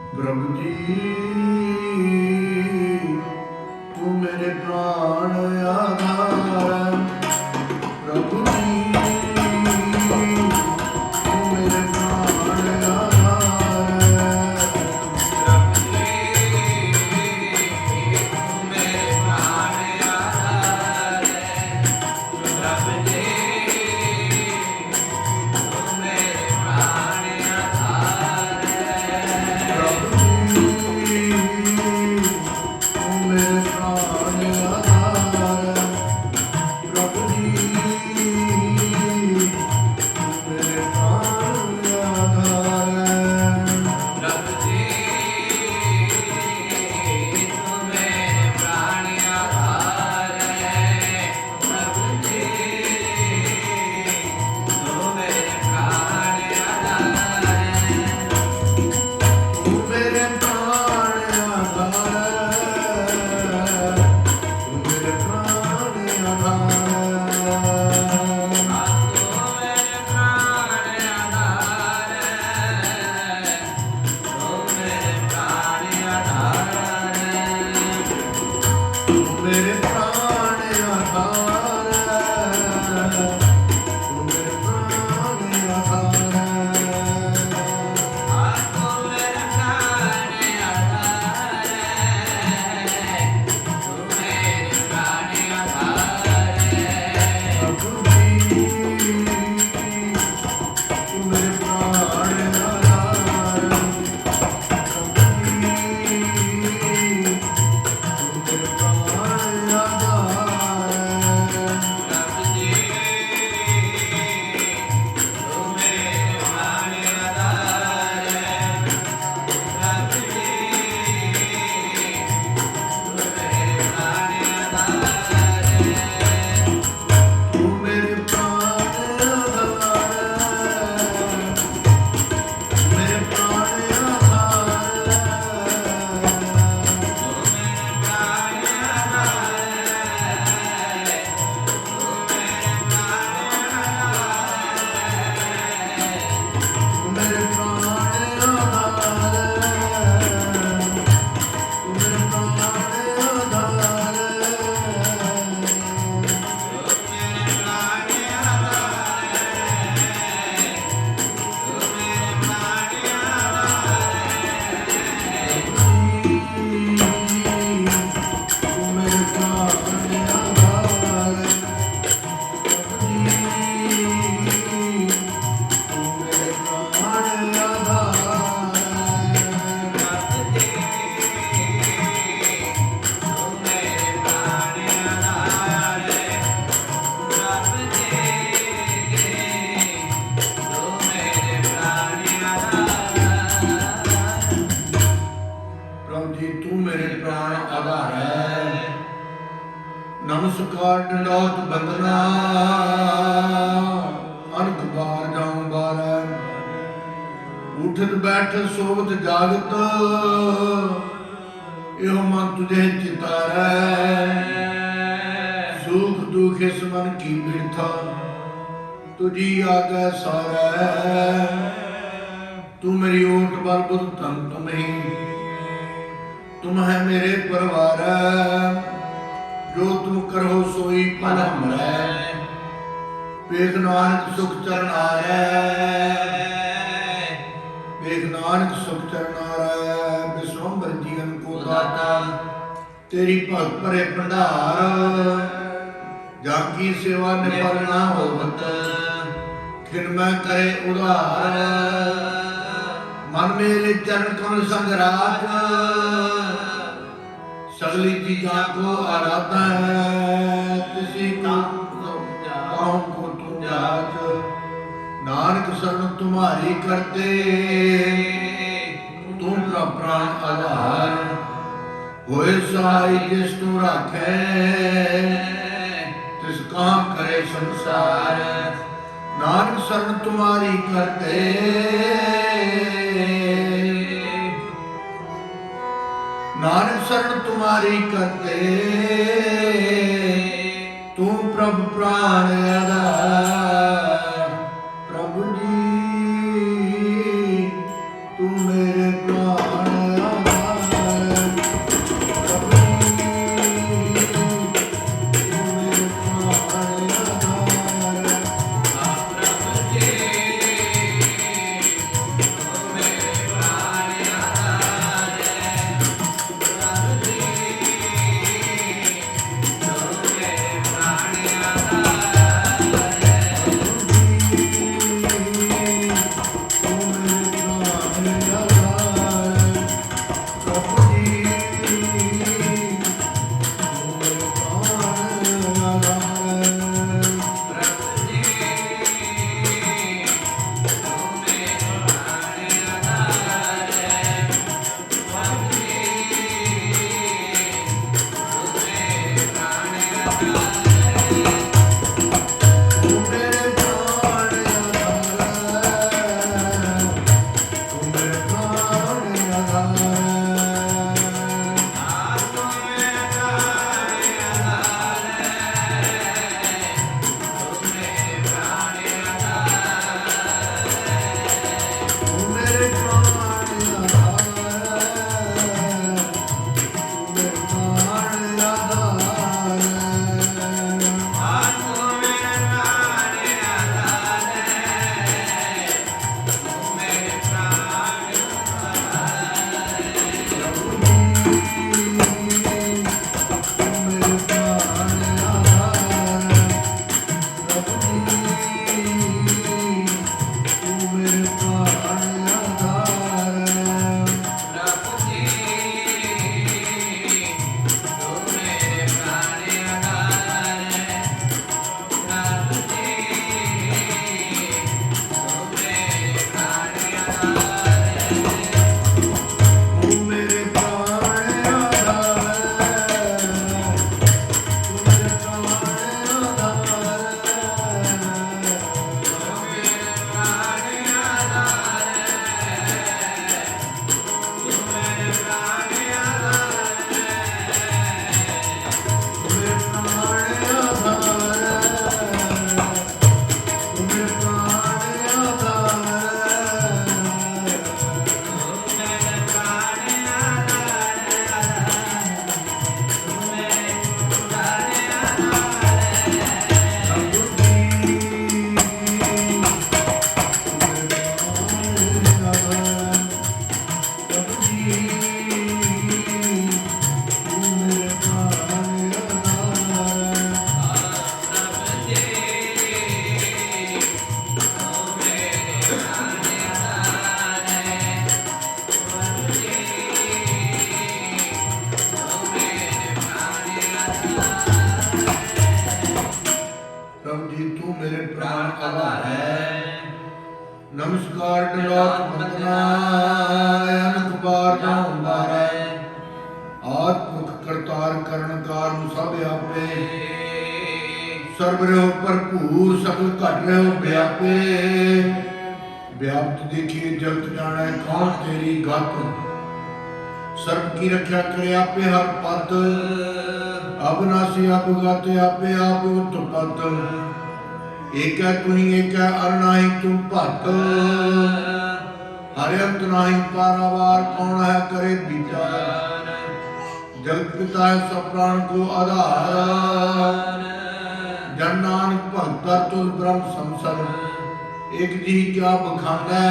प्रभु जी तू मेरे प्राण आधार, प्रभु जी तू मेरे प्राण आधार, प्रभु जी तू मेरे प्राण आधार है। प्रभु जी तू मेरे प्राण आधार है। प्रभु जी तू मेरे प्राण आधार, प्रभु जी तू मेरे प्राण आधार, प्रभु जी तू मेरे प्राण आधार है। प्रभु जी तू मेरे प्राण आधार है। तू मेरे प्राण आधार, तू मेरे प्राण आधार, तू मेरे प्राण आधार है। तू मेरे प्राण आधार है। तू मेरे प्राण आधार, तू मेरे प्राण आधार, तू मेरे प्राण आधार है। तू मेरे प्राण आधार है। प्रभु जी तू मेरे प्राण आधार, प्रभु जी तू मेरे प्राण आधार, प्रभु जी तू मेरे प्राण आधार है। प्रभु जी तू मेरे प्राण आधार है। तू मेरे प्राण आधार, मेरे प्राण आधार, तू मेरे प्राण आधार है। तू मेरे प्राण आधार है। तू मेरे प्राण आधार, तू मेरे प्राण आधार, तू मेरे प्राण आधार, तू मेरे प्राण आधार, प्रभु जी तू मेरे प्राण आधार है। नमस्कार दंडौत बंदना, अनक बार जाऊं बार, उठत बैठत सोवत जागत, यो मन तुझे चितारै, सुख दुख इस मन की बिरथा, तुझी आगे सारै, तू मेरी ओट बल बुध तन तुम ही, तुम है मेरे परिवार, जो तुम करो सोई पल हमरै, वेख नानक सुख चरण आरै, वेख नानक सुख चरण आरै, विश्वम्भर जीवन को दाता, तेरी भगत भरे भंडार, जाकी सेवा निफल ना होवत, खिन मैं करे उधार, मन मेरे चरण कमल संग राज, सगली चीजा को आराधा है, किसी काम को तुम जाच, नानक शरण तुम्हारी करते, तुम का प्राण आधार, होए सहाय जिस तू राखे, तिस कहाँ करे संसार, नानक शरण तुम्हारी करते, नानक शरण तुम्हारी करते, तू प्रभु प्राण आधार, प्रभु जी तू मेरे प्राण ਕਾਰ ਡਲੋਤ ਬੰਦਨਾ ਅਨਕ ਬਾਰ ਨਾ ਮਾਰੈ ਆਤਮੁਖ ਕਰਤਾਰ ਕਰਨ ਕਾਰਨ ਸਭ ਆਪੇ ਸਰਬ ਰਹਿ ਭਰਪੂਰ ਸਗਲ ਘਟ ਰਹਿ ਵਿਆਪੇ ਵਿਆਪਤ ਦੇਖੀਏ ਜਗਤ ਜਾਣੈ ਕੌਣ ਤੇਰੀ ਗਤ ਸਰਬ ਕੀ ਰੱਖਿਆ ਕਰੇ ਆਪੇ ਹਰ ਪਦ ਅਬਨਾਸੀ ਅਬਗਤ ਆਪੇ ਆਪ ਉਤਪਤ ਏਕੈ ਤੁਹੀ ਏਕੈ ਅਰ ਨਾਹੀ ਤੁਮ ਭਤ ਹਰਿ ਅੰਤ ਨਾਹੀ ਪਾਰਾਵਾਰ ਕੌਣ ਹੈ ਕਰੇ ਵਿਚਾਰ ਜਗਤ ਪਿਤਾ ਹੈ ਸਭ ਪ੍ਰਾਣ ਕੋ ਆਧਾਰ ਜਨ ਨਾਨਕ ਭਗਤ ਤੁਲ ਬ੍ਰਹਮ ਸੰਸਰ ਇਕ ਜੀ ਕਿਆ ਬਖਾਨੈ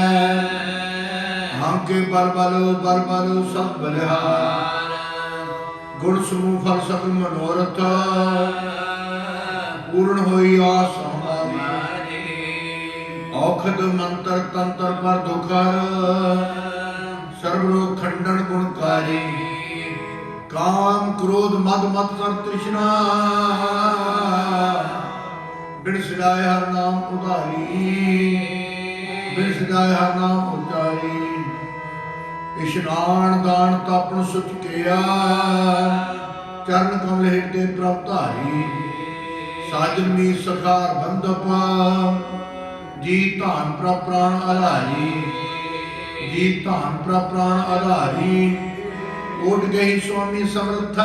ਹਮ ਕੇ ਬਲ ਬਲ ਸਭ ਬਲਿਹਾਰ ਗੁਣ ਸਮੂਹ ਫਲ ਸਭ ਮਨੋਰਥ ਪੂਰਨ ਹੋਈ ਆਸ ਹਮਾਰੀ ਔਖਦ ਮੰਤਰ ਤੰਤਰ ਪਰ ਦੁਖਰ ਸਰਬ ਰੋਗ ਖੰਡਨ ਗੁਣਕਾਰੀ ਕਾਮ ਕ੍ਰੋਧ ਮਦ ਮਤਸਰ ਤ੍ਰਿਸ਼ਨਾ ਬਿਨ ਸਿਦਾਇ ਹਰ ਨਾਮ ਉਧਾਰੀ ਬਿਨ ਸਿਦਾਇ ਹਰ ਨਾਮ ਉਚਾਰੀ ਇਸ਼ਨਾਨ ਦਾਨ ਤਾਪਨ ਸੁਚ ਕਿਆ ਚਰਨ ਕਮਲ ਹਿਰਦੇ ਪ੍ਰਭ ਧਾਰੀ ਸਾਜਨ ਮੀ ਸਖਾਰ ਬੰਧਪ ਜੀ ਧਾਨ ਪ੍ਰਭ ਪ੍ਰਾਣ ਆਧਾਰੀ ਜੀ ਧਾਨ ਪ੍ਰਭ ਪ੍ਰਾਣ ਆਧਾਰੀ ਉੱਡ ਗਈ ਸੁਆਮੀ ਸਮਰਥ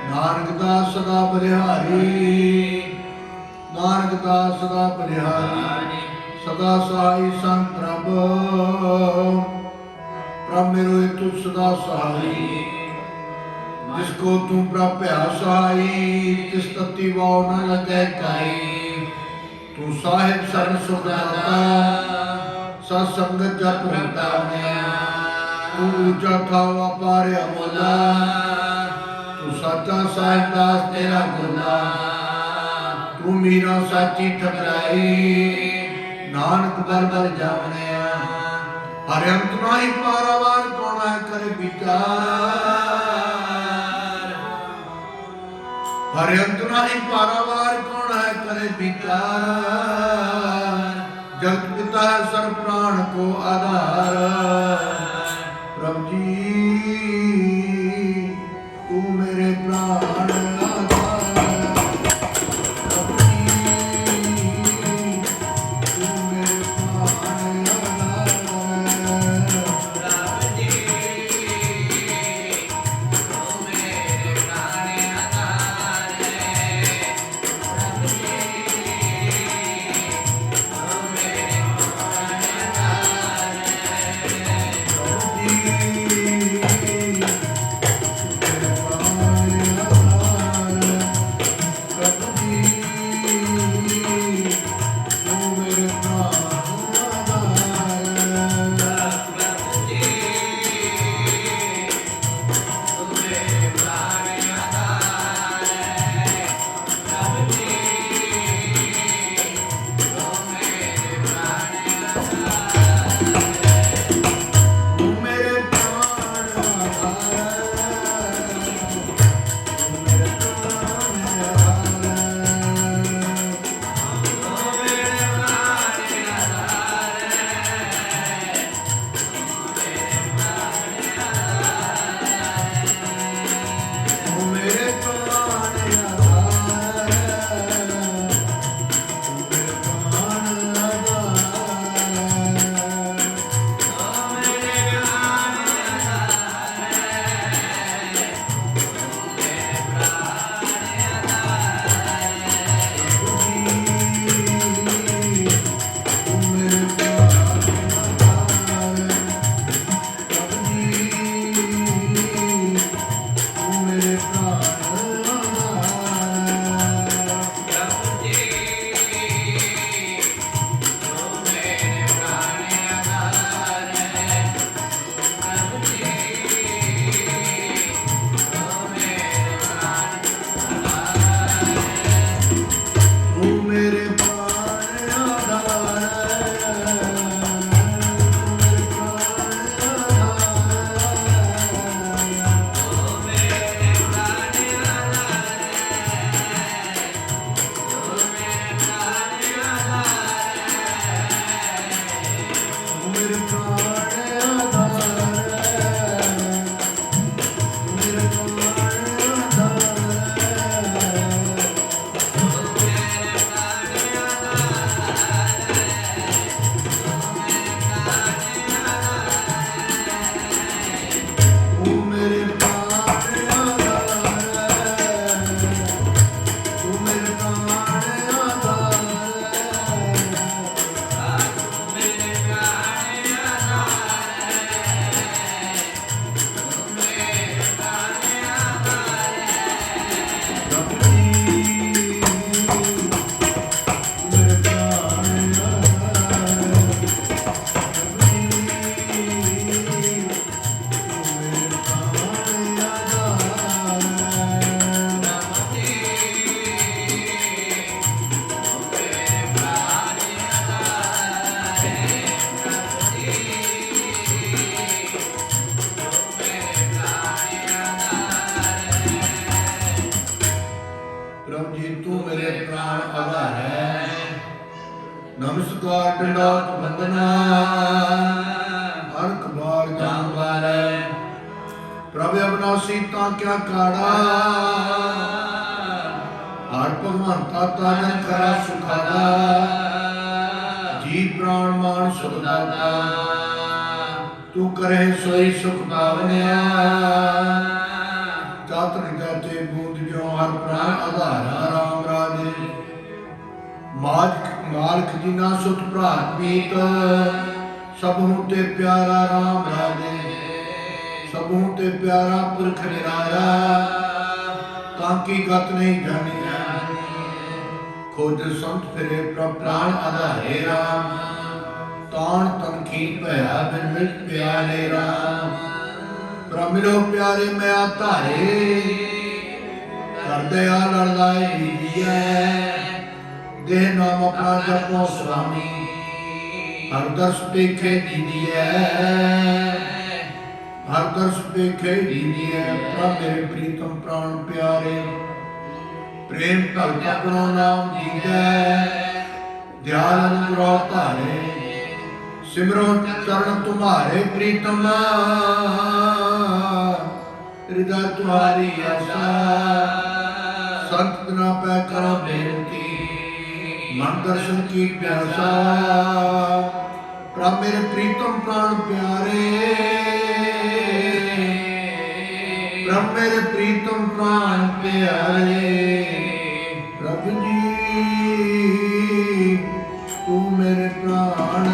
ਨਾਨਕ ਦਾਸ ਸਦਾ ਬਲਿਹਾਰੀ ਨਾਨਕ ਦਾਸ ਸਦਾ ਬਲਿਹਾਰੀ ਸਦਾ ਸਹਾਈ ਸੰਤ ਪ੍ਰਭ ਪ੍ਰਭ ਮੇਰੇ ਤੂੰ ਸਦਾ ਸਹਾਈ ਜਿਸਕੋ ਤੂੰ ਪ੍ਰਭ ਭਇਆ ਸਹਾਈ ਤਿਸ ਤਤੀ ਵਾਉ ਨ ਲਗੈ ਕਾਈ ਤੂੰ ਸਾਹਿਬ ਸਰਨ ਸੁਖ ਦਾਤਾ ਸਤ ਸੰਗਤ ਜਪ ਹੁੰਦਾ ਤੂੰ ਉੱਚਾ ਥਾਵਾ ਪਾਰੇ ਅਮੋਲਾ ਤੂੰ ਸੱਚਾ ਸਾਹਿਬ ਦਾਸ ਤੇਰਾ ਗੁਨਾ ਤੂੰ ਮੀਰਾ ਸਾਚੀ ਠਕਰਾਈ ਨਾਨਕ ਬਲ ਬਲ ਜਾਵਣਿਆ ਹਰਿ ਅੰਤ ਨਾਹੀ ਪਾਰਾਵਾਰ ਕੌਣ ਹੈ ਕਰੇ ਵਿਚਾਰ ਹਰਿ ਅੰਤ ਨਾਹੀ ਪਾਰਾਵਾਰ ਕੌਣ ਹੈ ਕਰੇ ਵਿਚਾਰ ਜਗਤ ਪਿਤਾ ਹੈ ਸਰਬ ਪ੍ਰਾਣ ਕੋ ਆਧਾਰ ਪ੍ਰਭ ਜੀ ਤੂੰ ਮੇਰੇ ਪ੍ਰਾਣ द्वारै प्रभ अविनाशी ता क्या काड़ा हर भगवंता ताजन करा सुखादा जी प्राण मान सुख दाता तू करे सोई सुख पावनिया जात जाते बूंद जो हर प्राण आधारा राम राजे मालक जिना सुत भ्रात मीत सबहूं ते प्यारा राम राजे सबहूं ते प्यारा पुरख निराया ताकि गत नहीं जानिया खोज संत फिरे प्रभ प्राण आधारे राम तान तनखी भया बिन मिट प्यारे राम प्रभ मिलो प्यारे मैं आधारे कर दया लड़ाई लीजिए देह नाम अपना जपो स्वामी हर दर्श देखे दीदिए हर दर्श देखे दीदिए प्रभ मेरे प्रीतम प्राण प्यारे प्रेम भगत अपनो नाम दीजै ध्यान अनुग्रह धारे सिमरो चरण तुम्हारे प्रीतम हृदय तुम्हारी आशा संत ना पै करो बेनती मन दर्शन की प्यासा प्रभ मेरे प्रीतम प्राण प्यारे प्रभ मेरे प्रीतम प्राण प्यारे प्रभु जी तू मेरे प्राण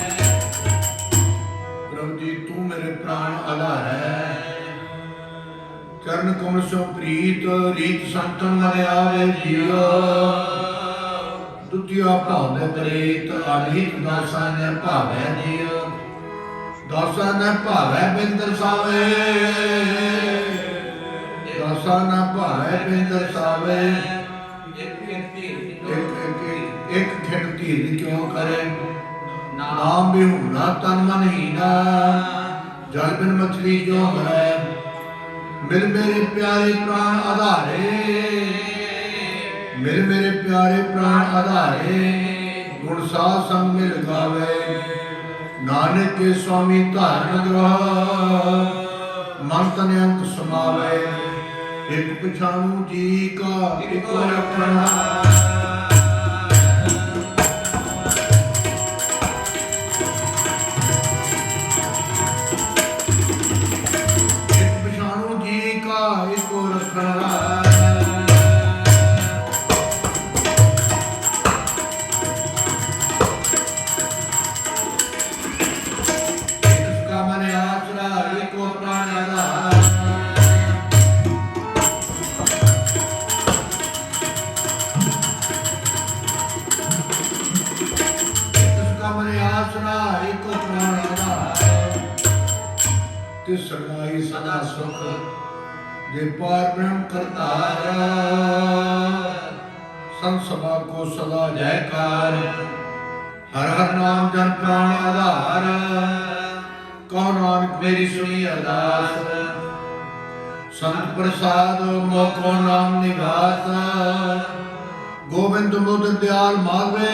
आधार प्रभु जी तू मेरे प्राण आधार चरण कमल सो प्रीत रीत संतन मन आवे जियो ਦੁਤੀਆ ਭਾਵੈ ਪ੍ਰੀਤ ਅਨਿਤ ਦਾਸਾਂ ਨੇ ਭਾਵੈ ਦਿਓ ਦਾਸਾਂ ਨੇ ਭਾਵੈ ਬਿਨ ਦਰਸਾਵੇ ਦਾਸਾਂ ਨੇ ਭਾਵੈ ਬਿਨ ਦਰਸਾਵੇ ਇੱਕ ਖਿੜ ਧੀਰ ਕਿਉਂ ਕਰੇ ਨਾਮ ਬਿਹੁਣਾ ਤਨ ਮਨ ਹੀਨਾ ਜਲ ਬਿਨ ਮਛਲੀ ਜੋ ਮਰੈ ਮਿਲ ਮੇਰੇ ਪਿਆਰੇ ਪ੍ਰਾਣ ਆਧਾਰੇ ਮਿਲ ਮੇਰੇ ਪਿਆਰੇ ਪ੍ਰਾਣ ਆਧਾਰੇ ਗੁਣ ਸਾਧ ਸੰਗ ਮਿਲ ਗਾਵੇ ਨਾਨਕ ਕੇ ਸੁਆਮੀ ਧਾਰਨ ਗ੍ਰਹ ਮਨ ਤਨ ਅੰਤ ਸਮਾਵੇ ਇੱਕ ਪਛਾਣੂ ਜੀ ਕਾ ਇੱਕੋ ਰੱਖਣਾ इसको रखना इसका मन आचरा एको प्राण आधार इसका मन आचरा एको प्राण आधार तिस सर्वाई सदा सुख जे पार ब्रह्म करतारा संत सभा को सदा जयकार हर हर नाम जन प्राण आधार कहो नानक मेरी सुनी अरदास संत प्रसाद मोको नाम निवास गोविंद बुद्ध दयाल माधवे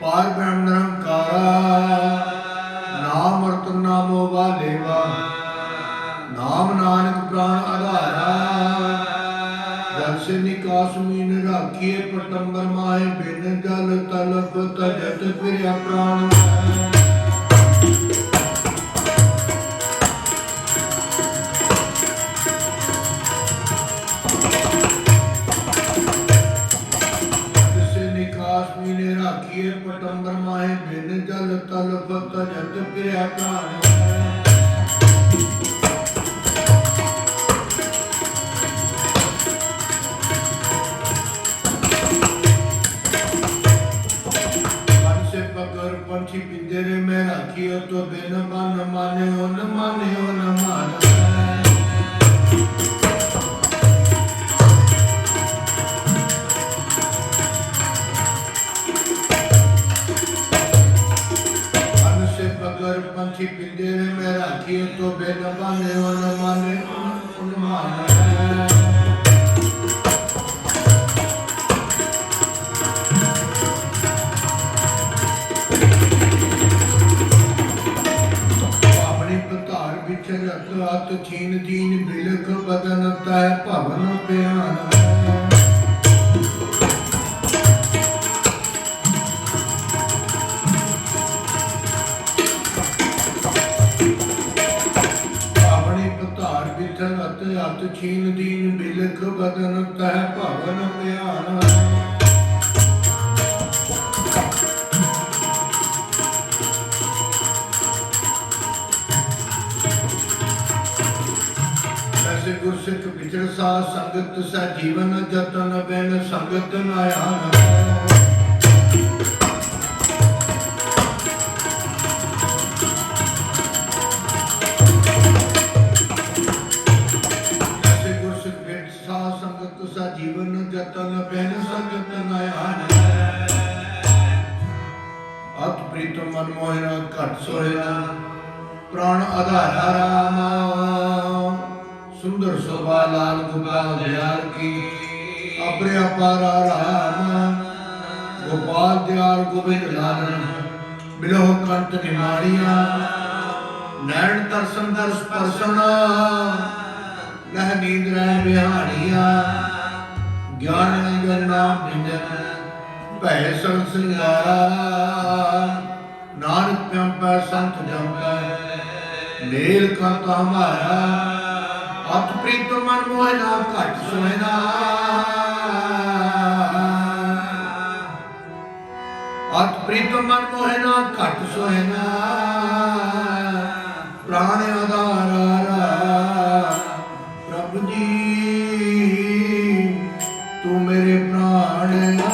पार ब्रह्म निरंकारा नाम रतन नामो वालेवा नाम नानक प्राण आधारा जल से निकास मीन राखिए पटंबर माहे बिन जल तलप तजत फिर प्राण से निकास मीन राखिए पटंबर माहे बिन जल तलप तजत फिर प्राण पंछी पिंजरे में रखियो तो बिन मन माने हो न माने हो न माने मन से बगर पंछी पिंजरे में रखियो तो बिन माने हो न माने हो न माने रत छीन दीन बिलख बदन तय भवन बयान अपनी पतार बिथल रत छीन दीन बिलख बदन तय भवन बयान गुरसिख विचर सा संगत सा जीवन जतन बिन संगत नायान ऐसे गुरसिख विचर सा संगत सा जीवन जतन बिन संगत नायान अत प्रीतम मन मोहिना घट सोहिना प्राण आधारा राम सुंदर शोभा लाल गोपाल दयाल की अपरे अपारा राम गोपाल दयाल गोविंद लालन मिलो कंठ निमाणिया नैन दर्शन दर्श परसन लह नींद रह बिहानिया ज्ञान निगन नाम निंजन भय सन सिंगारा नानक प्यंपै संत जंपै नील कंठ हमारा अत प्रीतम मन मोहना घट सोहना अत प्रीतम मन मोहना घट सोहना प्राण आधारा प्रभु जी तू मेरे प्राण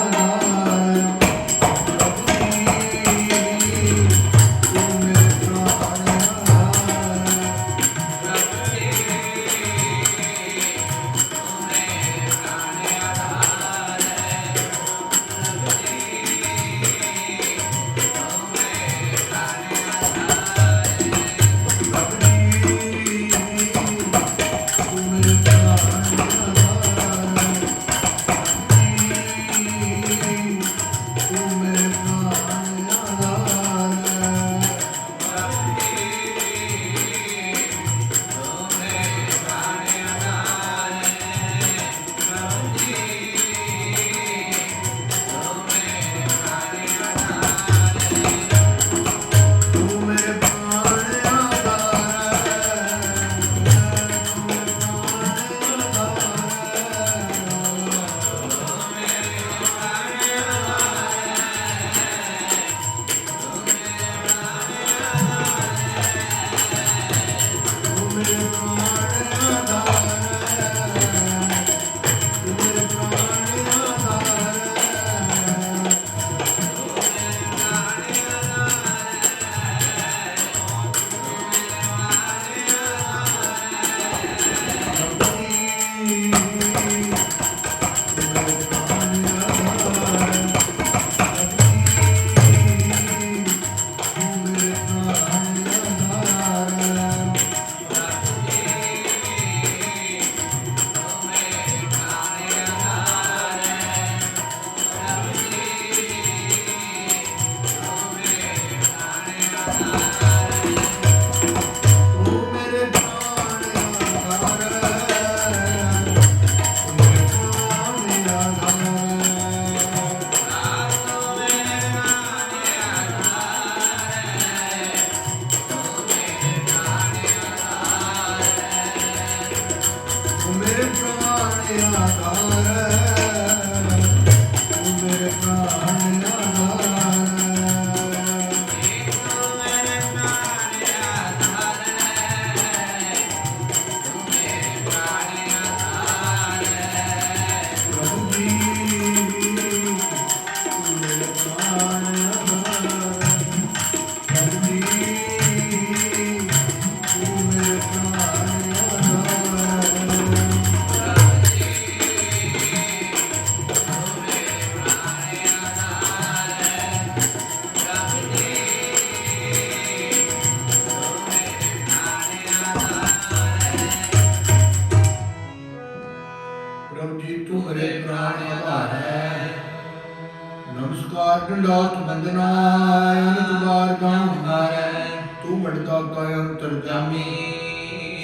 ਦਾਤਾ ਅੰਤਰਜਾਮੀ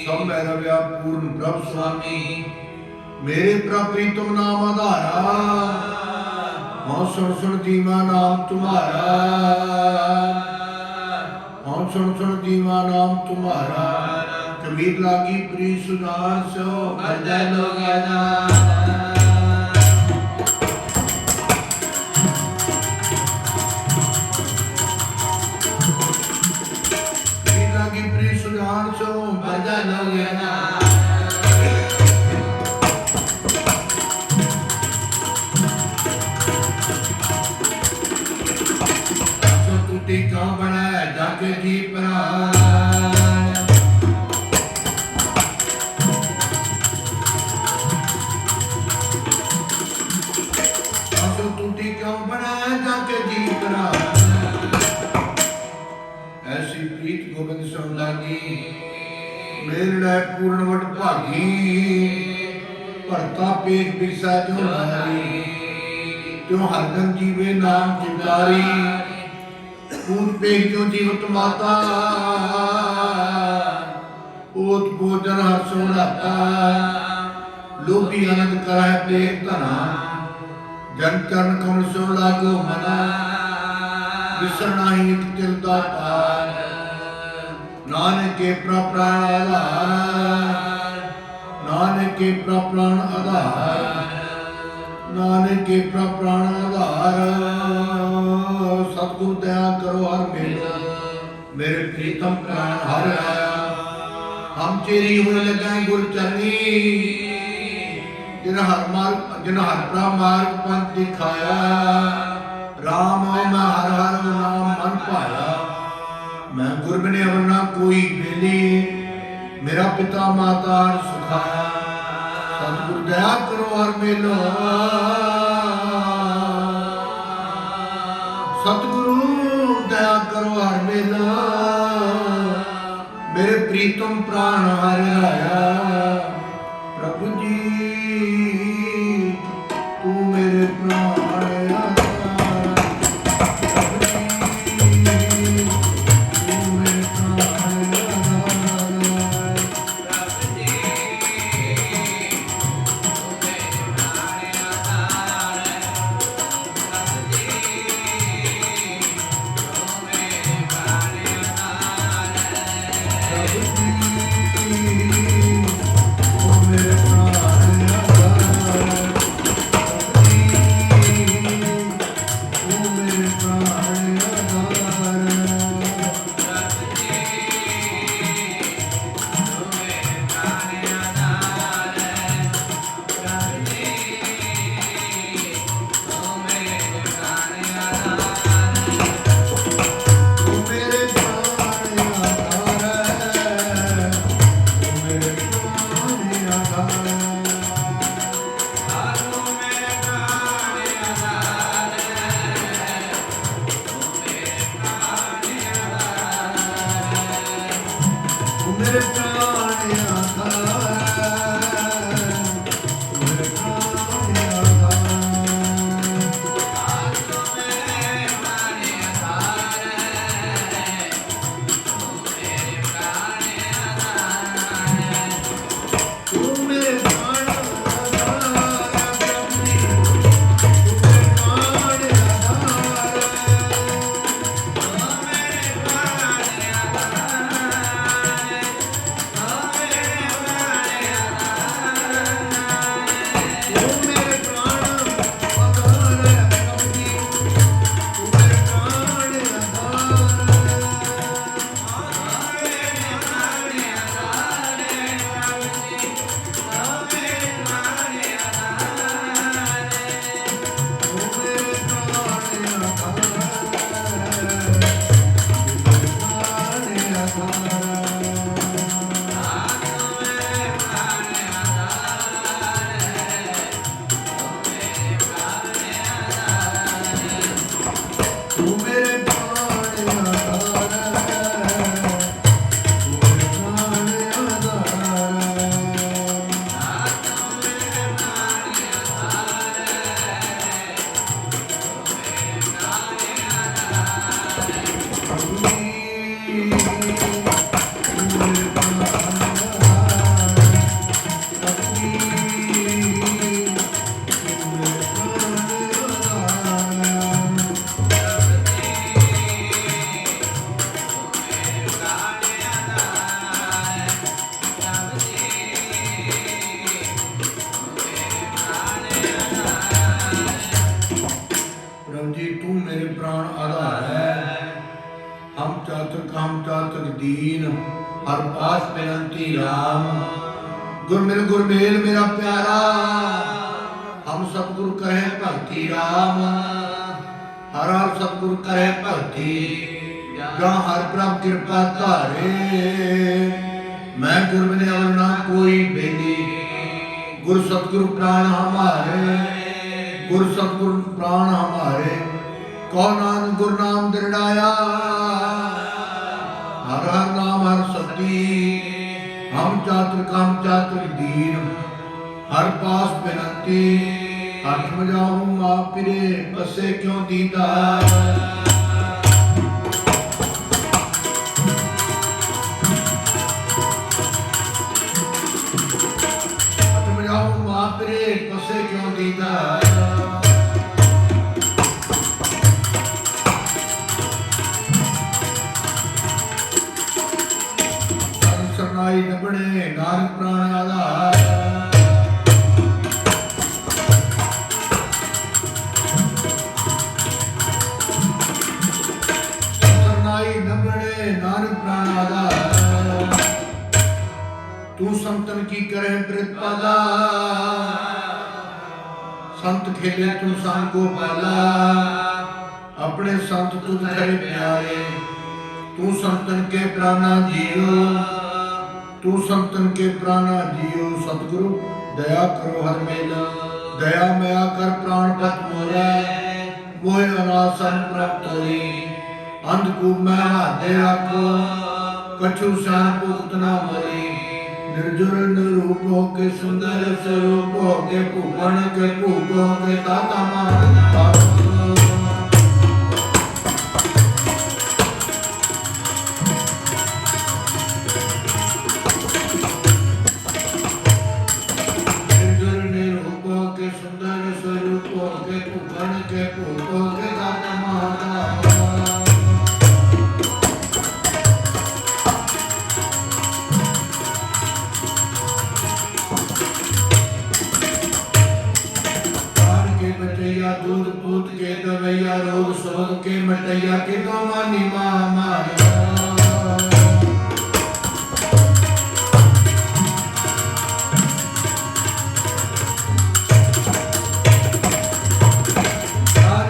ਸਭ ਮੈਂ ਰਵਿਆ ਪੂਰਨ ਪ੍ਰਭ ਸੁਆਮੀ ਮੇਰੇ ਪ੍ਰਭ ਪ੍ਰੀਤਮ ਨਾਮ ਆਧਾਰਾ ਹਉ ਸੁਣ ਸੁਣ ਦੀਵਾ ਨਾਮ ਤੁਮਾਰਾ ਹਉ ਸੁਣ ਸੁਣ ਦੀਵਾ ਨਾਮ ਤੁਮਾਰਾ ਕਬੀਰ ਲਾਗੀ ਪ੍ਰੀ ਸੁਨਾਰ ਸੋ ਅਰਜੈ ਲੋਗਿਆਨਾ ਕਬੀਰ ਲਾਗੀ ਪ੍ਰੀ ਸੁਨਾਰ ਸੋ ਅਰਜੈ ਲੋਗਿਆਨਾ ਟੂਟੀ ਕਿਉਂ ਬਣਾਇਆ ਜਾਕੇ ਜੀ ਪ੍ਰਾਨ ਅਸੋ ਟੂਟੀ ਕਿਉਂ ਬਣਾਇਆ ਜਾਕੇ ਜੀ ਪ੍ਰਾਨ ਐਸੀ ਪ੍ਰੀਤ ਗੋਬਿੰਦ ਸੋ ਲਾਗੀ ਮੇਰੜਾ ਪੂਰਨ ਵਟ ਭਾਗੀ ਭਰਤਾ ਪੇਖ ਬਿਰਸਾ ਜੋ ਨਾਰੀ ਤਿਉ ਹਰਦਮ ਜੀਵੇ ਨਾਮ ਜਿੰਦਾਰੀ पूत पेख जो जीवत माता ओत भोजन हर सोनाता लोभी आनंद कराए पेख धना जन चरण कमल सो लागो मना विसरना ही एक तिल दा पार नानक के प्राण आधार नानक के प्राण आधार नानक के प्राण आधार सतगुरु दया करो हर मेरे प्रीतम प्राण हर आया हम चेरी हुए लगे गुर चरनी जिन हर प्रभ मार्ग पंथ दिखाया राम मैं हर हर नाम मन पाया मैं गुर बिने अवरना कोई बेली मेरा पिता माता हर सुखाया सतगुरु दया करो हर मेलो सतगुरु दया करो हर मेला मेरे प्रीतम प्राण हर आया प्रभु जी तू मेरे प्राण आया प्रभु जी तू मेरे प्राण आया मेरे प्राण आधार मेरे प्राण आधार तू मेरे प्राण आधार प्रभु जी तू मेरे प्राण आधार काम चातक दीन हर पास बेनती राम। गुर मेल मेरा प्यारा हम सतगुरु कहे भक्ति राम। हर हर सतगुरु कहे भक्ति जहाँ हर प्रभ कृपा धारे। मैं गुर बिन अवर ना कोई बेली गुर सतगुरु प्राण हमारे। गुर सतगुरु प्राण हमारे कौ नानक गुरु नाम दृढ़ाया। हर हर नाम हर सती हम चातुर दीन हर पास बेनती। हठ में जाऊं आप पिरे बसे क्यों दीदा। हठ में जाऊं आप पिरे बसे क्यों दीदा। सरनाई नबड़े नानक प्राण आधार। नानक प्राण आधार तू संतन की करे प्रतिपादा। संत खेले तू संग गोपाला अपने संत तुझ करे प्यारे। तू संतन के प्राणा जियो तू संतन के प्राणा जियो। सतगुरु दया करो हर मेला दया मया कर प्राण पत मोरा। मोह अनासन प्राप्त होई अंधकूप में हाथे रखो कछु शान पुत न मोरी। निर्जुर निरूप हो के सुंदर स्वरूप हो के भूपन के भूप हो के दाता मान। निर्जुर निरूप हो के सुंदर स्वरूप हो के भूपन के भूप हो के दाता मान। दूध पूत के दवैया रोग शोध के मटैया के दो मानी महामारी।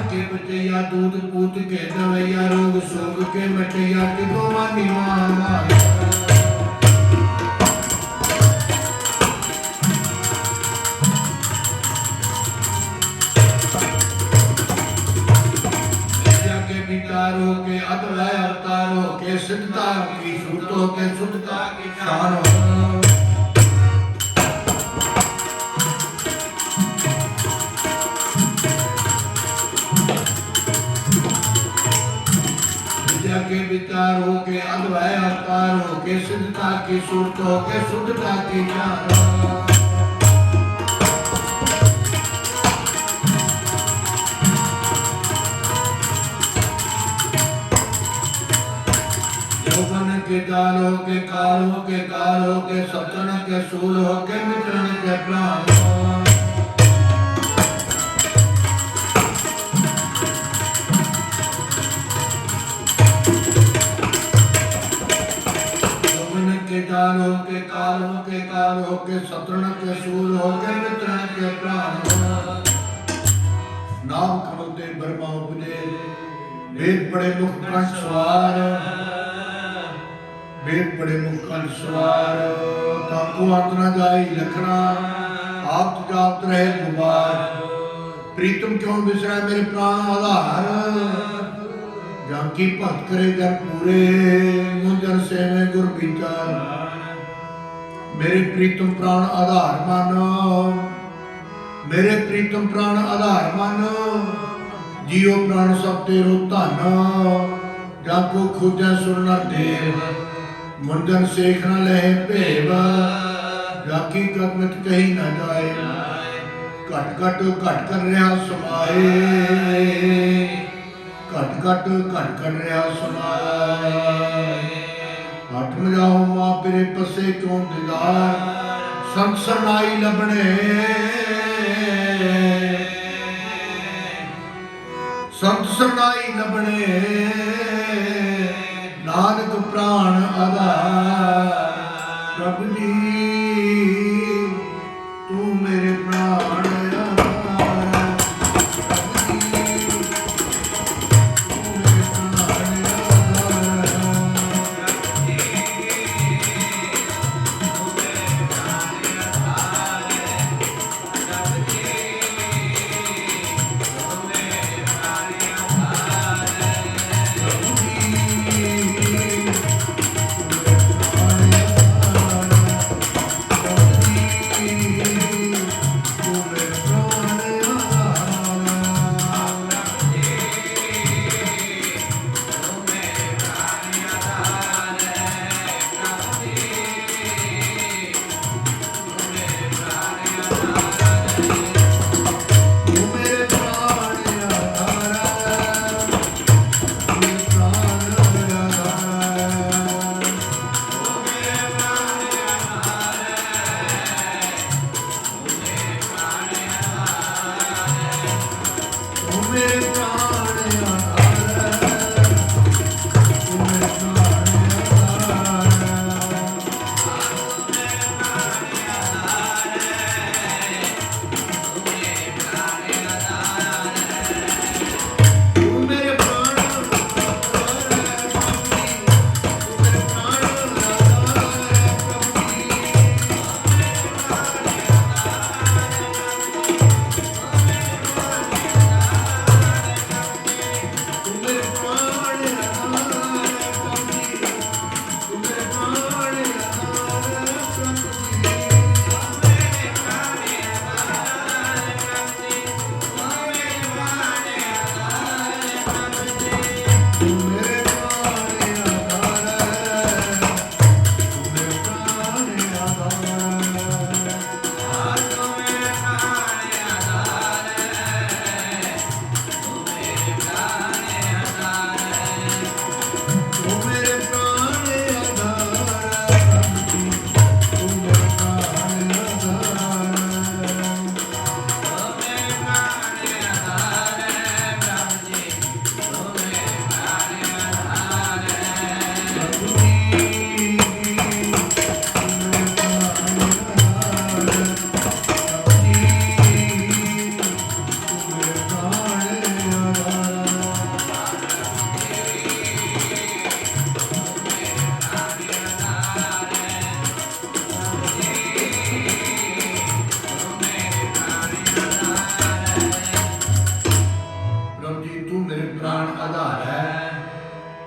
के बचैया दूध पूत के दवैया रोग शोध के मटैया के दो मानी महामारी। विचारों के अद्वय अवतारों के सिद्धता की सूरतों के शुद्धता की शान हो। विद्या के विचारों के अद्वय अवतारों के सिद्धता की सूरतों के शुद्धता की शान हो। के दालों के कालों के कालों के सतन के सूल हो के मित्रण के प्राण हो। के दालों के कालों के कालों के सतन के सूल हो के मित्रण के प्राण हो। नाम कमल ते ब्रह्मा उपदेश वेद बड़े मुख कंठ सवार। वेद बड़े मुख कंठ सवार ताको अंत न जाए लखना। आप जात रहे गुबार प्रीतम क्यों बिसरा मेरे प्राण आधार। जाकी भक्त करे जन पूरे मुंजन से में गुर विचार। मेरे प्रीतम प्राण आधार मानो मेरे प्रीतम प्राण आधार मानो। जियो प्राण सब तेरो धन जाको खोजा सुनना देव। मुंजन सेख न लहे भेव राखी कदमत कही न जाए। घट घट घट कर रहा समाए घट घट घट कर रहा समाए। हट में जाओ मां पिरे पसे क्यों दिदार। संत सरनाई लबने संत सरनाई लबने नानक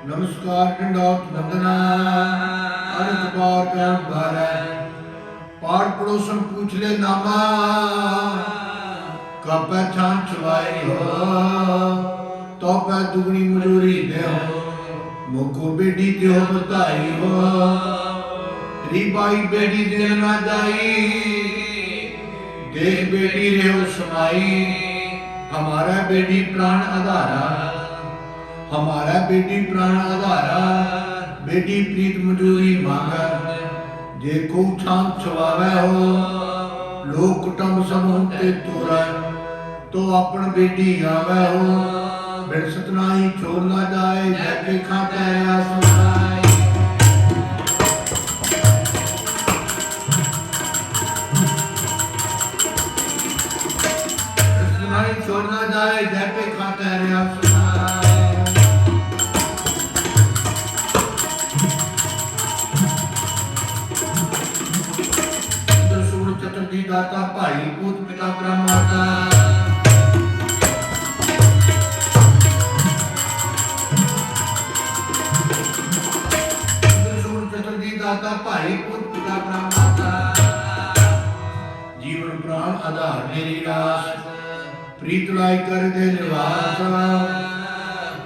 नमस्कार दंडौत वंदना अनंत बार ज्ञान भारै पाठ पड़ोसन पूछ ले नामा कब छान छुआए हो तो पै दुगनी मजूरी दे मुको बेटी त्यो बताई हो रिबाई बेटी दे ना जाई देख बेटी रेहो समाई हमारा बेटी प्राण आधारा हमारा बेटी प्राण आधारा बेटी प्रीत मजूरी मांगा जे को छान छवावे हो लोग कुटुंब समूह ते तोरा तो अपन बेटी आवे हो बिन सतनाई छोड़ ना जाए जैके खाता है सुनाई छोड़ ना जाए जैके खाता है सुनाई चतुर्थी दाता भाई पूत पिता ब्रह्माता चतुर्थी दाता भाई पूत पिता ब्रह्माता जीवन प्राण आधार मेरी रास प्रीत लाई कर दे निवास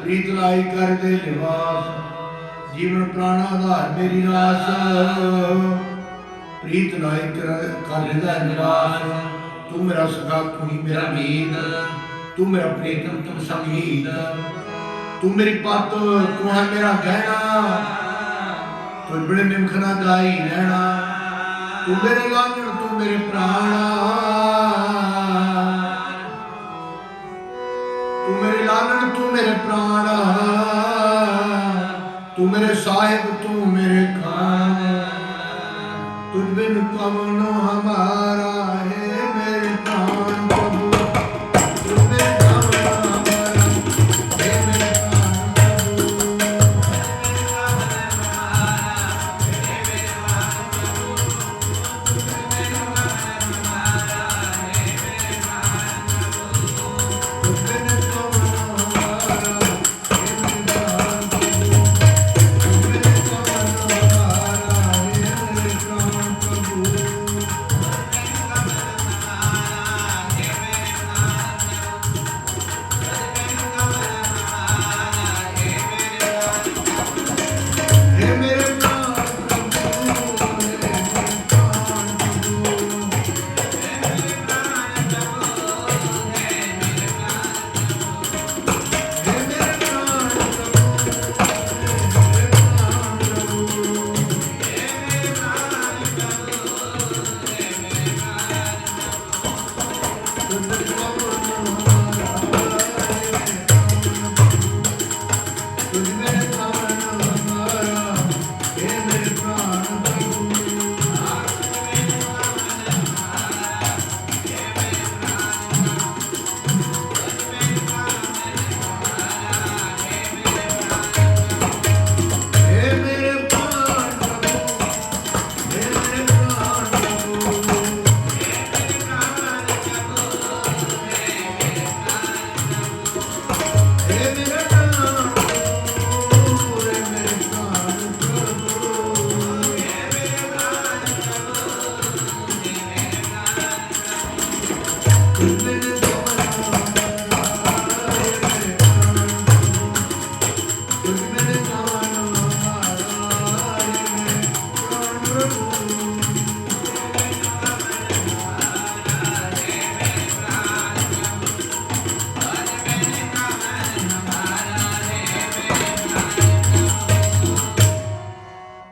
प्रीत लाई कर दे निवास जीवन प्राण आधार मेरी रास प्रीत लाई कर दे निवास तू मेरा सखा तू ही मेरा मीत तू मेरा प्रीतम तुम संगीत तू मेरी पत तू है मेरा गहना तू बड़े निमखना गाई रहना तू मेरे लांघन तू मेरे प्राण तू मेरे लालन तू मेरे प्राण तू मेरे साहिब तू मेरे खान तुझ बिन कौन हमारा है मेरे प्राण प्रभु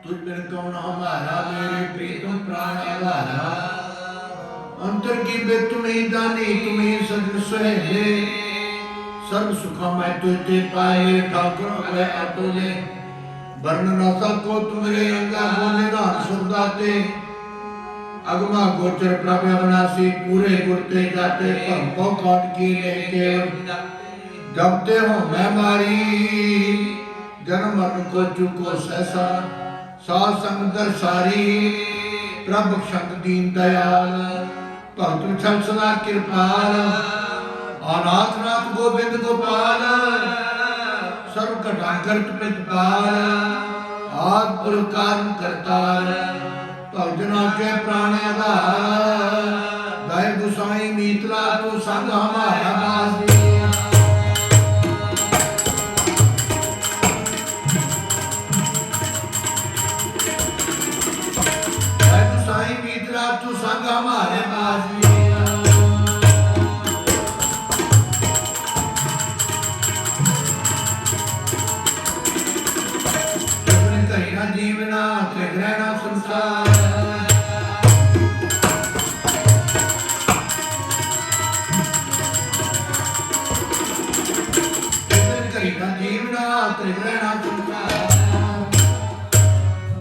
तुझ बिन कौन हमारा है मेरे प्राण अंतर की बे तुम्हें दानी तुम्हें सजन सुहेले सर्व सुखा मैं तुझे पाए ठाकुर वे अतुले वर्ण न सको तुम्हारे अंगा बोले दान सुरदाते अगमा गोचर प्रभ अविनाशी पूरे गुरते जाते भम को काट की लेके जबते हो मैं मारी जन्म मरण को चुको सहसा साध संग दर्शारी प्रभ शंक दीन दयाल भक्त विठल सदा कृपाल अनाथ नाथ गोविंद गोपाल ਸਰਵ ਘਟਾ ਕਰਤ ਪ੍ਰਤਪਾਲ ਆਦਿ ਪੁਰਖ ਕਾਰਨ ਕਰਤਾਰ ਭਗਜਨਾ ਕੇ ਪ੍ਰਾਣ ਆਧਾਰ ਦਾਇ ਗੁਸਾਈ ਮੀਤਲਾ ਤੂੰ ਸੰਗ ਹਮਾਰਾ ਬਾਸੀ साईं मीतरा तू संग हमारे पास करीना जीवना त्रिग्रहणा संसार करीना जीवना त्रिग्रहणा संसार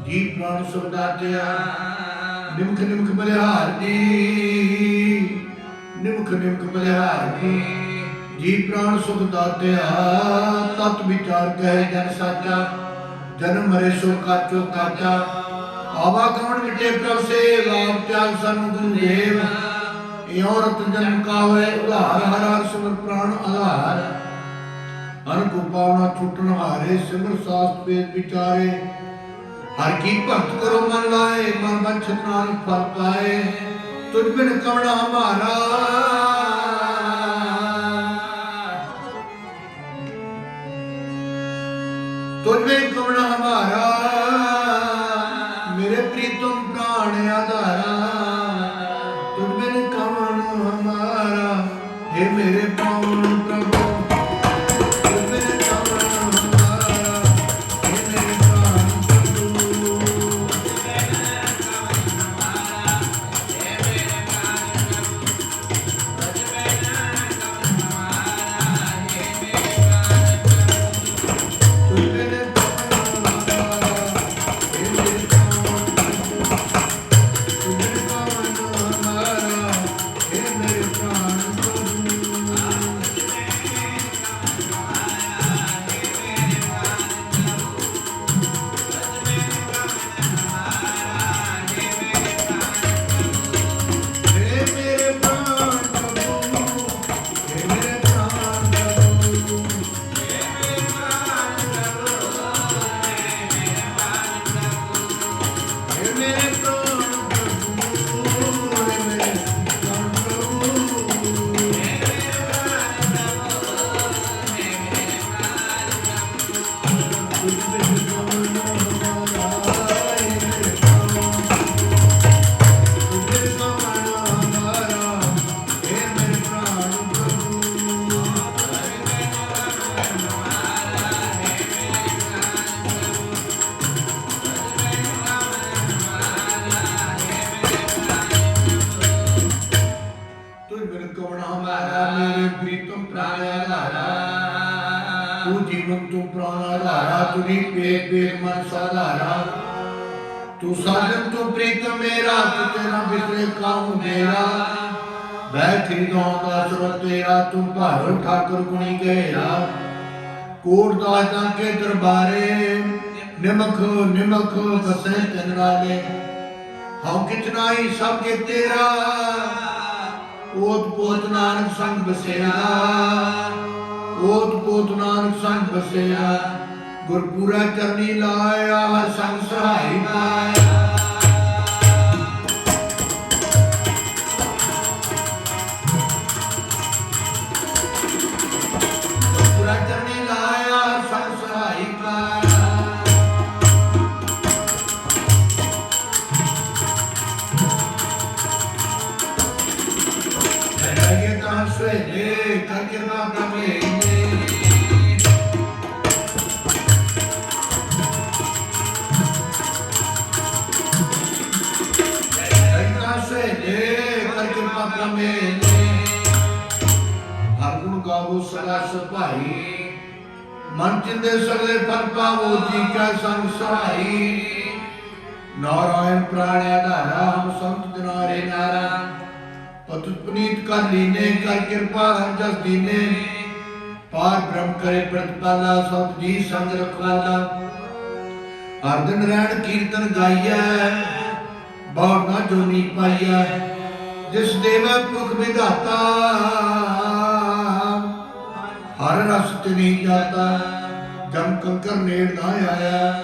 जी प्राण सुखदात्या निमख निमख बलिहार जी निमख निमख बलिहार जी जी प्राण सुख दात्या तत् विचार कहे जन साचा जन्म मरे सो काचो काचा आवागमन मिटे प्रभ से लाभ त्याग सन गुरुदेव यो रत जन्म का होए उधार हर हर सिमर प्राण आधार अन को पावना छुटन हारे सिमर शास्त्र वेद विचारे हर की भक्त करो मन लाए मन बंछत नानक फल पाए तुझ बिन कवना हमारा तुझ बिन कवना हमारा मेरे प्रीतम प्राण आधारा तुझ बिन कवना हमारा हे मेरे पावन प्रभु तुझी पेट पेट मन साधारा तू साजन तू प्रीतम मेरा तू तेरा बिसरे काम मेरा बैठ हृदयों का सुर तेरा तू भारो ठाकुर गुणी गहरा कोट दाता के दरबारे निमख निमख बसे तिन वाले हम कितना ही सब के तेरा ओत पोत नानक संग बसेरा ओत पोत नानक संग बसेरा गुरपुरा चरनी लाया संग सहाय पाया गुरपुरा चरनी लाया संग सहाय पाया लगे तां स्वेले करके बाबा में हर गुण गावो सदा सभाई मन चिंदे सगले फल पावो जी का संग सहाई नारायण प्राण आधारा हम संत दिनारे नारा पतुत पुनीत कर लीने कर कृपा जस दीने पार ब्रह्म करे प्रतिपाला सब जी संग रखवाला हर दिन रहन कीर्तन गाइया बहुत ना जोनी पाइया जिस देवा पुख विधाता हर रस नहीं जाता ਜਮ ਕੰਕਰ ਨੇੜ ਨਾ ਆਇਆ।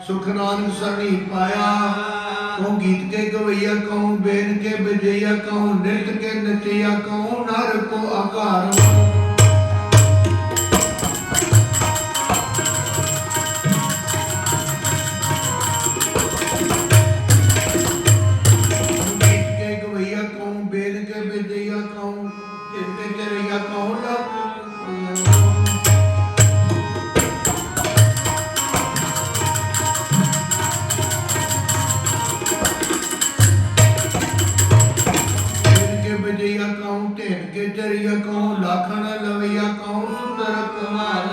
ਸੁਖ ਨਾਨਕ ਸਰਣੀ ਪਾਇਆ। ਕਉ ਗੀਤ ਕੇ ਗਵਈਆ ਕਉ ਬੇਨ ਕੇ ਬਜਈਆ ਕਉ ਨਿਰਤ ਕੇ ਨਚਈਆ ਕਉ ਨਰ ਕੋ ਆਕਾਰ। ਲਾਖਣ ਲਵਈਆ ਕਉ ਸੁੰਦਰ ਕਮਾਲ।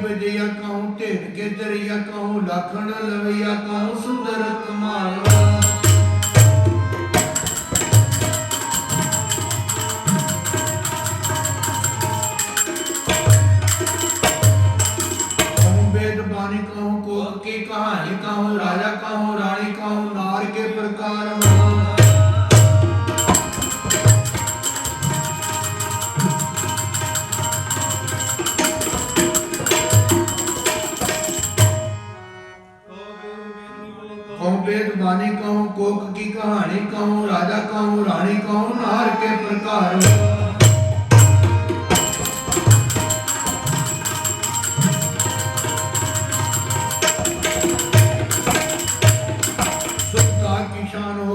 ਬਜਈਆ ਕਉ ਢੇਡ ਕੇ ਚਰਈਆ ਕਉ ਲਾਖਣ ਲਵਈਆ ਕਉ ਸੁੰਦਰ ਕਮਾਲ। की कहानी कहूँ राजा कहूँ रानी कहूँ नार के प्रकार। कहूँ वेद वाणी कहूँ कोक की कहानी कहूँ राजा कहूँ रानी कहूँ नार के प्रकार।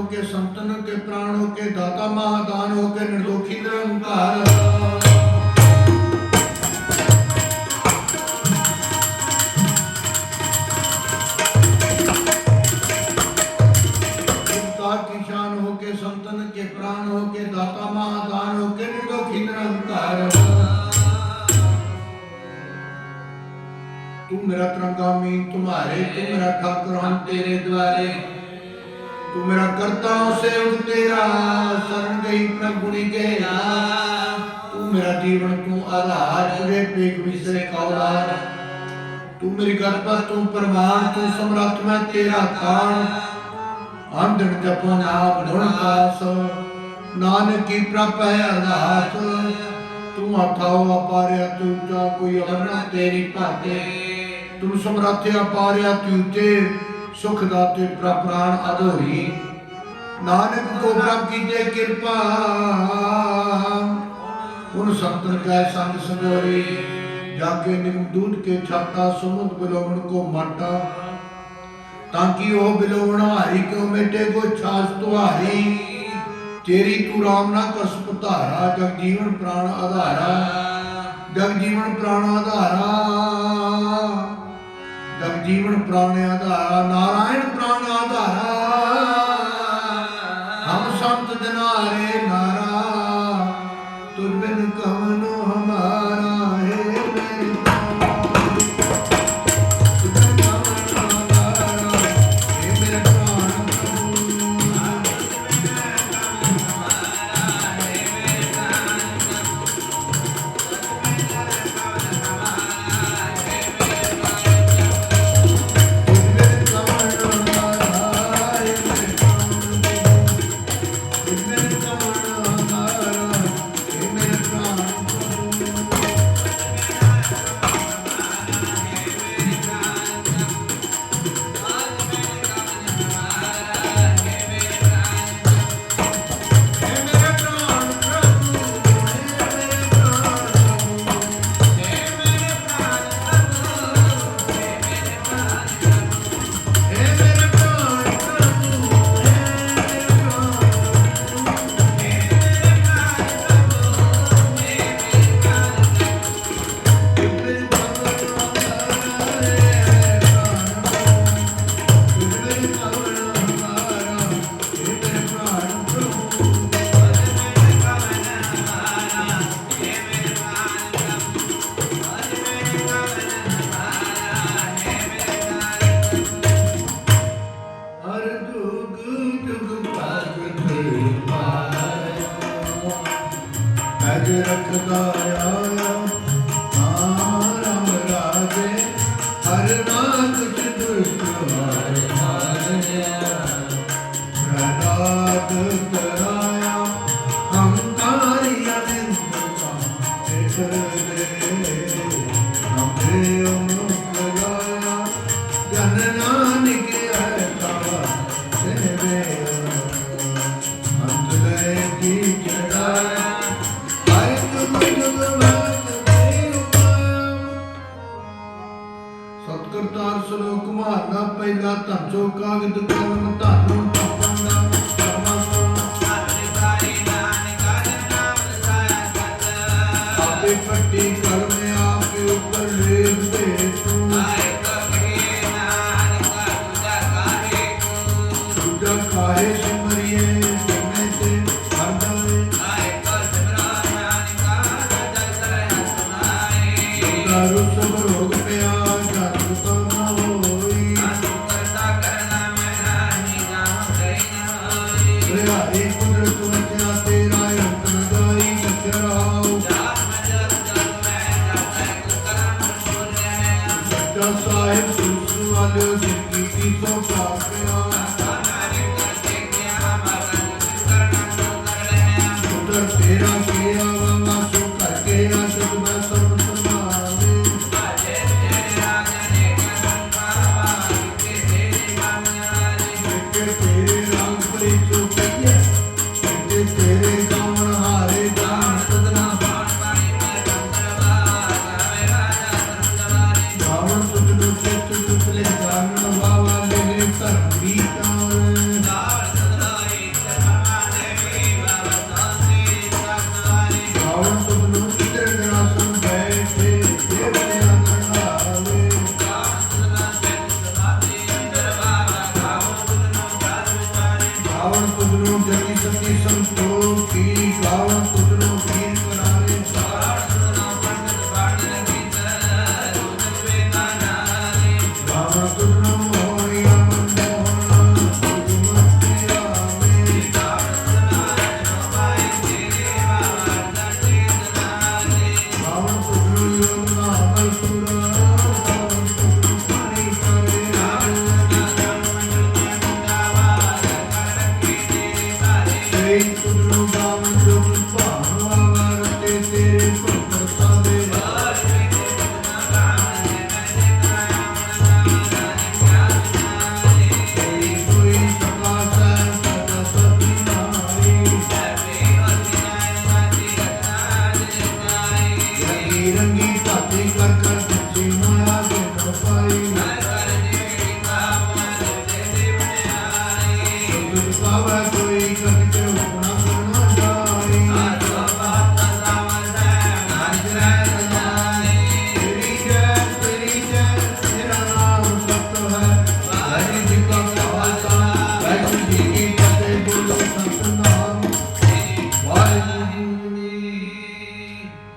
के संतन के प्राणों के दाता महादानों के निर्दोषी निरंकार। की शान हो के संतन के प्राण हो के दाता महादान हो के निर्दोषी निरंकार। तू मेरा तरंगामी तुम्हारे, तू मेरा ठाकुर हम तेरे द्वारे। तू मेरा करता हूँ सेवक तेरा, शरण गई प्रभुनि गया। तू मेरा जीवन तू आधार, तुझे पेग विषय कौलार। तू मेरी गतपत तू प्रमाण, तू समरथ मैं तेरा कान। अंधन जपो नाम धुन दास, नानक की प्रभ है अरदास। तू अथाओ अपार्या तू जा कोई अवर्ण तेरी भाते। तू समरथ अपार्या तूते, सुख दाते प्राण अधोरी। नानक को प्रभ कीजे कृपा, उन संतन का संग संगोरी। जाके निगम दूध के छाता, समुद्र बिलोवन को माटा। ताकि ओ बिलोवन हारी क्यों मेटे को छाछ तुहारी। तेरी तू राम ना कसप धारा, जग जीवन प्राण आधारा। जग जीवन प्राण आधारा, जग जीवन प्राण आधारा। नारायण प्राण आधारा, हम संत जनारे नारा। तुझ बिन कवनो हमारा है मेरे रखदा आया राम राजे हर नाथ दुष्ट मारे मारिया ਤਰਾਇਆ ਹੰਕਾਰੀ ਅਨੰਦ ਕਾਂਤੇ ਦੇ ਨਮੇ ਅਮੁਕ ਲਾਇਆ ਜਨ ਨਾਨਕ ਐਸਾ ਸੇਵੇ ਅੰਤ ਲੈ ਕੀ ਚੜਾਇਆ ਆਇ ਤੁਮ ਜੁਗ ਵਾਸ ਦੇ ਉਪਾਇਆ। ਸਤਿਕਰਤਾਰ ਸ਼ਲੋਕ ਮਹਲਾ ਪਹਿਲਾ ਧੰਜੋ ਕਾਗਦ ਕਲਮ ਧਾਨੂੰ ਪਾਪੰਗਾ ਆਪੇ ਪੱਟੀ ਕਲਮ ਆਪੇ ਉੱਪਰ ਲੇਖ ਦੇ ਤੂੰ ਦੂਜਾ ਕਾਹੇ ਸਿਮਰਿਏ ਜਿਵੇਂ ਤੇ ਹਰਦਵੇ ਦਾਰੂ ਸਭ ਰੋਗ ਪਿਆ ਜਨ ਤੋ ਨ ਹੋਈ ਰਿਹਾਈ ਕੁਦਰਤ ਵਚਿਆ ਤੇਰਾ ਅੰਤ ਨ ਗਾਈ ਕਚਰਾਉ ਸੱਚਾ ਸਾਹਿਬ ਸੁਸੂ ਵਾਲਿਓ ਜਿੰਦਗੀ ਕੀ ਸੋ ਪਾਪਿਆ ਉਦਰ ਤੇਰਾ ਕੀਆ ਵਾਲਾ ਸੋ ਕਰਕੇ ਆਸ਼ਤ ਮੈਂ ਸਰਬ ਸੰਭਾਲੇ ਕਿ ਤੇਰੇ ਰੰਗ ਭਰੀ ਸੋ ਕਹੀਏ ਕਿ ਤੇਰੇ ਗਾਵਣ ਹਾਰੇ ਜਾਨ ਸਦਨਾ ਗਾਵਣ ਤੁਝਨੂੰ ਚਿੱਤ ਤੁਝਲੇ ਜਾਣਨ ਵਾਵਾ ਲੈ ਧਰਮ ਦੀ ਕਾਨ ਗਾਵਣ ਤੁਝਨੂੰ ਚਿੱਤਰ ਗਰਾਸਨ ਬੈਠੇ ਦੇਵਿਆਂ ਕਰਨਾਵੇ ਗਾਵਣ ਤੁਝਨੂੰ ਜਗੀ ਸਤੀ ਸੰਤੋਖੀ ਗਾਵਣ ਤੁਝਨੂੰ ਵੀਰ ਕਰਾਰੇ ਗਾਵਣ ਤੁਝਨੂੰ ਮੋਹਣੀਆਂ ਮਨਮੋਹਣਾ ਤੁਝ ਮਸਤੀ ਆਵੇ ਗਾਵਣ ਤੁਝਨੂੰ ਯੋਨਾ ਬਲਸੁਰਾ ਗਾਵਣ ਤੁਝਨੂੰ ਪਾਣੀ ਕਰੇ ਸੇ ਤੁਝਨੂੰ ਗਾਵਣ ਤੁਝ ਭਾਵਾ ਵਰਤੇ ਤੇਰੇ ਭਗਤ ਸਾਦੇ ਕੋਈ ਸਕਾਸ ਸਦਾ ਸਤੀ ਨਾਰੀ ਰੰਗੀ ਰੰਗੀ ਭਾਤੀ ਕਰ ਕਰ ਸੱਚੀ ਮਾਇਆ ਦੇ ਨ ਪਾਈ ਤੁਧ ਪਾਵੈ ਕੋਈ ਕਦ ਕੇ ਹੁਕਣਾ ਕਰਨਾ ਜਾਈ ਤੇਰੀ ਜੈ ਤੇਰਾ ਨਾਮ ਸਤ ਹੈ ਹਰਿ ਜੀ ਕਾ